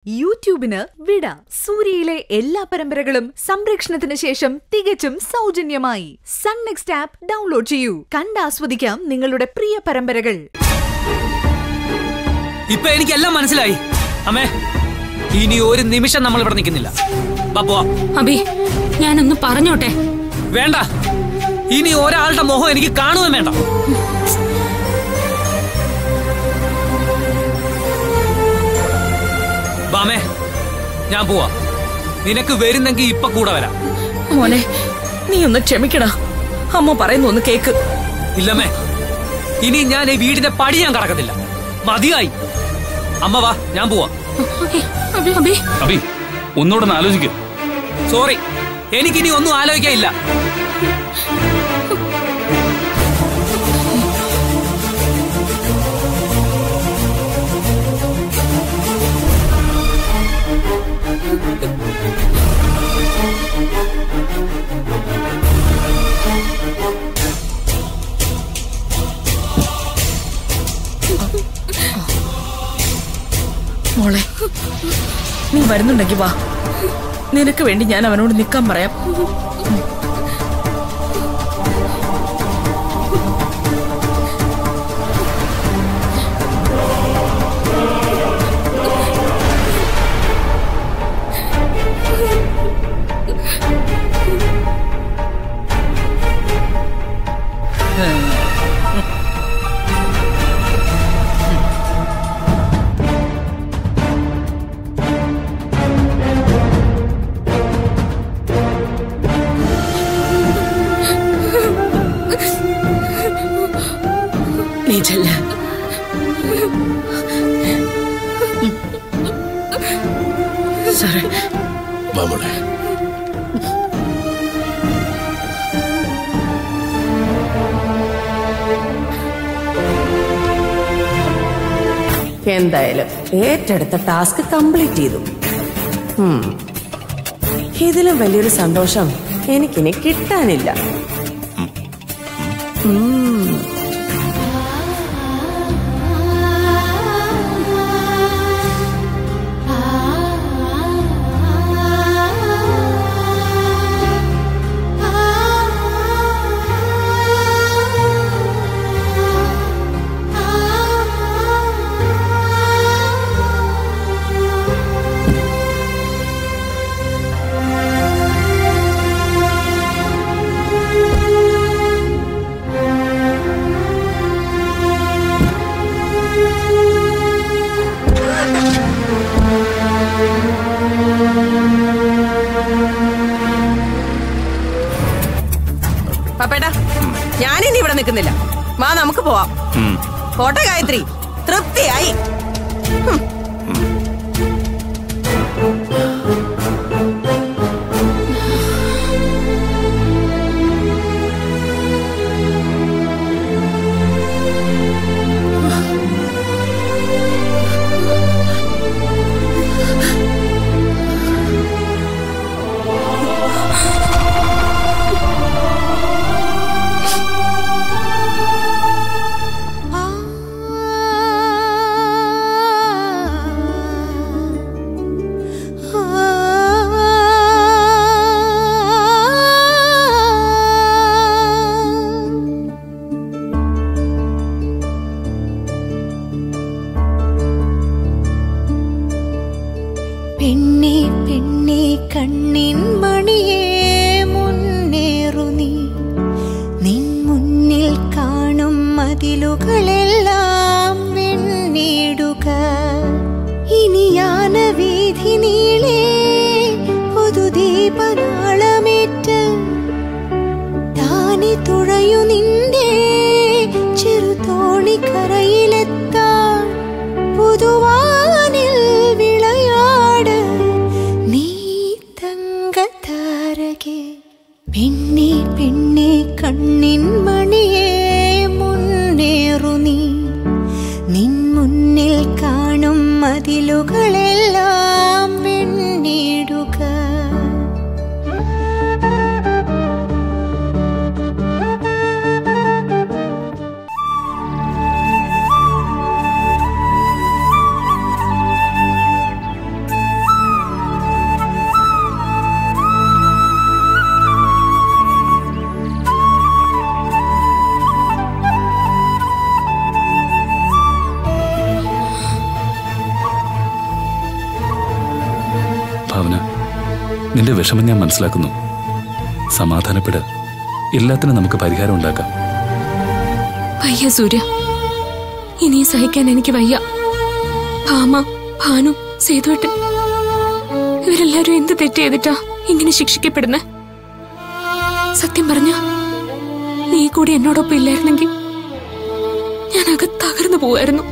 യൂട്യൂബിന് വിട. സൂര്യയിലെ എല്ലാ പരമ്പരകളും സംരക്ഷണത്തിന് ശേഷം തികച്ചും സൗജന്യമായി സൺ നെക്സ്റ്റ് ആപ്പ് ഡൗൺലോഡ് ചെയ്യൂ. കണ്ടാസ്വദിക്കാം നിങ്ങളുടെ പ്രിയ പരമ്പരകൾ. ഇപ്പൊ എനിക്കെല്ലാം മനസ്സിലായി അമ്മേ. ഇനി ഒരു നിമിഷം നമ്മൾ ഇവിടെ നിൽക്കുന്നില്ല. അബി, ഞാനൊന്ന് പറഞ്ഞോട്ടെ. വേണ്ട, ഇനി ഒരാളുടെ മുഖം എനിക്ക് കാണുകയും വേണ്ട. ബാമേ, ഞാൻ പോവാ. നിനക്ക് വരുന്നെങ്കിൽ ഇപ്പൊ കൂടെ വരാം. മോനെ, നീ ഒന്ന് ക്ഷമിക്കടാ. അമ്മ പറയുന്നു ഒന്ന് കേക്ക്. ഇല്ലമ്മേ, ഇനി ഞാൻ ഈ വീടിന്റെ പടി ഞാൻ കടക്കത്തില്ല. മതിയായി. അമ്മ വാ, ഞാൻ പോവാ. അബി, ഒന്നുകൂടെ ആലോചിക്കും. സോറി, എനിക്കിനി ഒന്നും ആലോചിക്കാനില്ല. മോളെ, നീ വരുന്നുണ്ടെങ്കി വാ. നിനക്ക് വേണ്ടി ഞാൻ അവനോട് നിൽക്കാൻ പറയാം. എന്തായാലും ഏറ്റെടുത്ത ടാസ്ക് കംപ്ലീറ്റ് ചെയ്തു. ഇതിലും വലിയൊരു സന്തോഷം എനിക്കിനി കിട്ടാനില്ല. ഞാനിനി ഇവിടെ നിൽക്കുന്നില്ല. വാ, നമുക്ക് പോവാം. പോട്ടെ ഗായത്രി, തൃപ്തിയായി. പെണ്ണേ പെണ്ണേ കണ്ണിൻ മണിയേ മുന്നേറു നീ. നിൻ മുന്നിൽ കാണും മതിലുകളെല്ലാം വെണ്ണീടുക. ഇനിയാന വീഥി നീളേ പുതുദീപനാളമേറ്റ് താനെ തുഴയു നിന്റെ ചെറുതോണിക്കരയിലെത്താൻ. പുതുവാനിൽ വിളയാട് നീ തങ്കതാരകെ. പെണ്ണേ പെണ്ണേ കണ്ണിൻ മണിയേ മുന്നേറു നീ. നിൻ മുന്നിൽ കാണും മതിലുകളെല്ലാം വെണ്ണീടുക. ഭാവന, നിന്റെ വിഷമം ഞാൻ മനസ്സിലാക്കുന്നു. സമാധാനപ്പെട്. എല്ലാത്തിനും നമുക്ക് പരിഹാരം ഉണ്ടാക്കാം. വയ്യ സൂര്യ, ഇനി സഹിക്കാൻ എനിക്ക് വയ്യ. ഭാമ, ഭാനു, സേതുവേട്ടൻ ഇവരെല്ലാരും എന്ത് തെറ്റ് ചെയ്തിട്ടാ ഇങ്ങനെ ശിക്ഷിക്കപ്പെടുന്നേ? സത്യം പറഞ്ഞ നീ കൂടി എന്നോടൊപ്പം ഇല്ലായിരുന്നെങ്കിൽ ഞാൻ തകർന്നു പോവായിരുന്നു.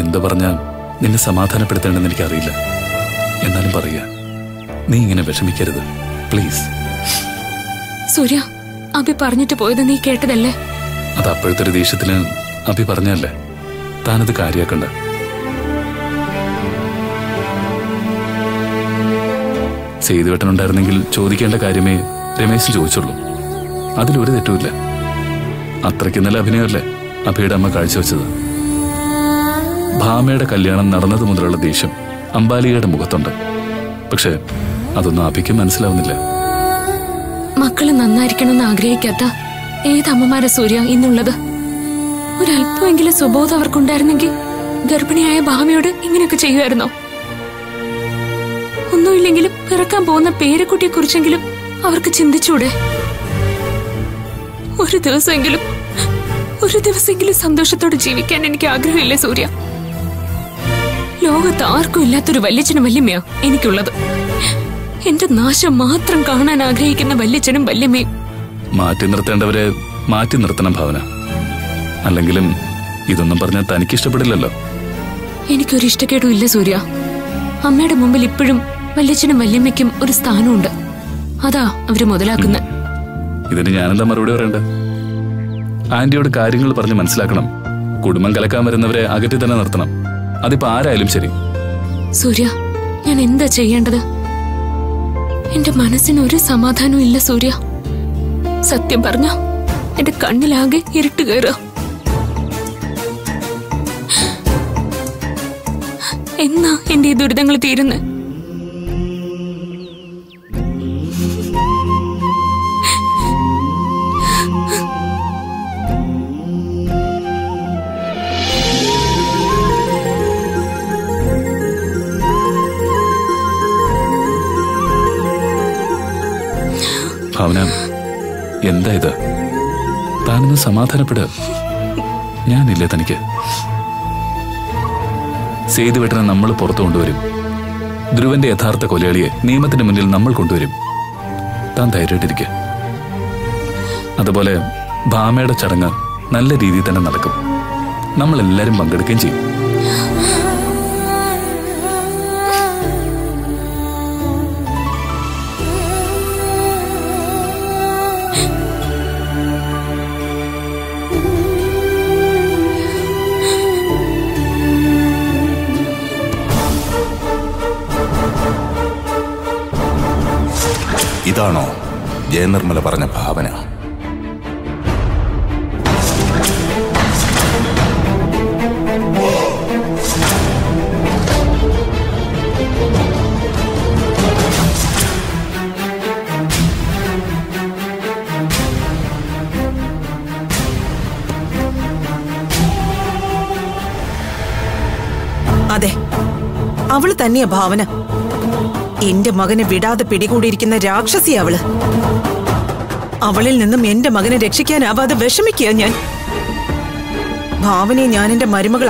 എന്ത് പറഞ്ഞാ നിന്നെ സമാധാനപ്പെടുത്തേണ്ടെന്ന് എനിക്കറിയില്ല. എന്നാലും പറയുക, നീ ഇങ്ങനെ വിഷമിക്കരുത് പ്ലീസ്. സൂര്യ, അഭി പറഞ്ഞിട്ട് പോയത് നീ കേട്ടതല്ലേ? അത് അപ്പോഴത്തെ ഒരു ദേഷ്യത്തിന് അഭി പറഞ്ഞല്ലേ. താനത് കാര്യാക്കണ്ട. സേതുവേട്ടനുണ്ടായിരുന്നെങ്കിൽ ചോദിക്കേണ്ട കാര്യമേ രമേശ് ചോദിച്ചുള്ളൂ. അതിലൊരു തെറ്റുമില്ല. അത്രയ്ക്ക് നല്ല അഭിനയമല്ലേ അഭിയുടെ അമ്മ കാഴ്ചവെച്ചത്. ഭാമയുടെ കല്യാണം നടന്നത് മുതലുള്ള ദേഷ്യം അംബാലികയുടെ മുഖത്തുണ്ട്. പക്ഷെ അതൊന്നും അഭിക്ക് മനസ്സിലാവുന്നില്ല. മക്കള് നന്നായിരിക്കണമെന്ന് ആഗ്രഹിക്കാത്ത ഏതമ്മമാരെ സൂര്യ ഇന്നുള്ളത്? ഒരല്പമെങ്കിലും സ്വബോധം അവർക്കുണ്ടായിരുന്നെങ്കിൽ ഗർഭിണിയായ ഭാമയോട് ഇങ്ങനെയൊക്കെ ചെയ്യുമായിരുന്നോ? ഒന്നുമില്ലെങ്കിലും പിറക്കാൻ പോകുന്ന പേരക്കുട്ടിയെ കുറിച്ചെങ്കിലും അവർക്ക് ചിന്തിച്ചൂടെ? ഒരു ദിവസമെങ്കിലും സന്തോഷത്തോടെ ജീവിക്കാൻ എനിക്ക് ആഗ്രഹമില്ലേ സൂര്യ? ലോകത്ത് ആർക്കും ഇല്ലാത്തൊരു വല്യച്ഛനും വല്യമ്മയോ എനിക്കുള്ളത്. എന്റെ നാശം മാത്രം കാണാൻ ആഗ്രഹിക്കുന്ന വല്യച്ഛനും വല്യമ്മയും. മാറ്റി നിർത്തേണ്ടവരെ മാറ്റി നിർത്തണം ഭാവന. അല്ലെങ്കിലും ഇതൊന്നും പറഞ്ഞാൽ തനിക്ക് ഇഷ്ടപ്പെടില്ലല്ലോ. എനിക്കൊരു ഇഷ്ടക്കേടും ഇല്ല സൂര്യ. അമ്മയുടെ മുമ്പിൽ ഇപ്പോഴും വല്യച്ഛനും വല്യമ്മയ്ക്കും ഒരു സ്ഥാനമുണ്ട്. അതാ അവര് മുതലാക്കുന്നത്. ഇതിന് ഞാനെന്താ മറുപടി പറയണ്ട? ആന്റിയോട് കാര്യങ്ങൾ പറഞ്ഞ് മനസ്സിലാക്കണം. കുടുംബം കലക്കാൻ വരുന്നവരെ അകറ്റി തന്നെ നിർത്തണം. അതിപ്പോ ആരായാലും ശരി. സൂര്യ, ഞാൻ എന്താ ചെയ്യേണ്ടത്? എന്റെ മനസ്സിന് ഒരു സമാധാനവും ഇല്ല സൂര്യ. സത്യം പറഞ്ഞ എന്റെ കണ്ണിലാകെ ഇരുട്ട് കയറുക. എന്നാ എന്റെ ഈ ദുരിതങ്ങൾ തീരുന്നേ? ഭാവന, എന്താ ഇത്? താനൊന്ന് സമാധാനപ്പെടുക. ഞാനില്ലേ തനിക്ക്? സേതുവേട്ടനെ നമ്മൾ പുറത്തു കൊണ്ടുവരും. ധ്രുവന്റെ യഥാർത്ഥ കൊലയാളിയെ നിയമത്തിന് മുന്നിൽ നമ്മൾ കൊണ്ടുവരും. താൻ ധൈര്യമായിട്ടിരിക്കുക. അതുപോലെ ഭാമയുടെ ചടങ്ങ് നല്ല രീതിയിൽ തന്നെ നടക്കും. നമ്മളെല്ലാരും പങ്കെടുക്കുകയും ചെയ്യും. ഇതാണോ ജയനിർമ്മല പറഞ്ഞ ഭാവന? അതെ, അവള് തന്നെയാ ഭാവന. എന്റെ മകനെ വിടാതെ പിടികൂടിയിരിക്കുന്ന രാക്ഷസി അവള്. അവളിൽ നിന്നും എന്റെ മകനെ രക്ഷിക്കാനാവാതെ വിഷമിക്കുക ഞാൻ. ഭാവനയെ ഞാൻ എന്റെ മരുമകൾ